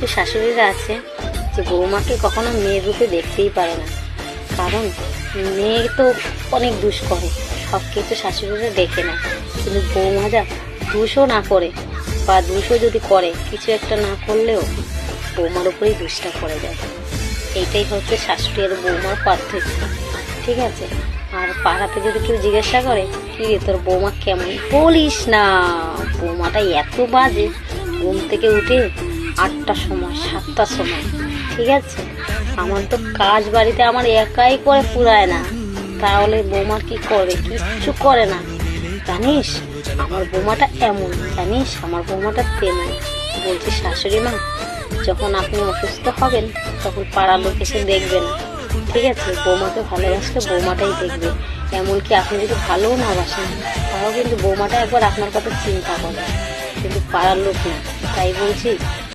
কিছু শাশুড়িরা আছে যে বৌমাকে কখনো মেয়ের রূপে দেখতেই পারে না, কারণ মেয়ে তো অনেক দুষ করে, সব কিছু শাশুড়িরা দেখে না। কিন্তু বৌমা যা দুষও না করে বা দুষও যদি করে, কিছু একটা না করলেও বৌমার উপরেই দুষটা পড়ে যায়। এইটাই হচ্ছে শাশুড়ি আর বৌমার পার্থক্য, ঠিক আছে? আর পাড়াতে যদি কেউ জিজ্ঞাসা করে কি রে তোর বৌমা কেমন, বলিস না বৌমাটা এত বাজে, ঘুম থেকে উঠে 8টার সময় 7টার সময়, ঠিক আছে? আমার তো কাজ বাড়িতে আমার একাই করে পুরায় না, তাহলে বৌমা কি করবে? কিচ্ছু করে না। জানিস আমার বৌমাটা এমন, জানিস আমার বৌমাটা তেমন। বলছি শাশুড়ি মা, যখন আপনি অসুস্থ হবেন তখন পাড়ার লোক এসে দেখবে না, ঠিক আছে? বৌমাকে ভালোবাসলে বৌমাটাই দেখবে। এমনকি আপনি যদি ভালোও না বাসেন তাও কিন্তু বৌমাটা একবার আপনার কথা চিন্তা করে, কিন্তু পাড়ার লোক না। তাই বলছি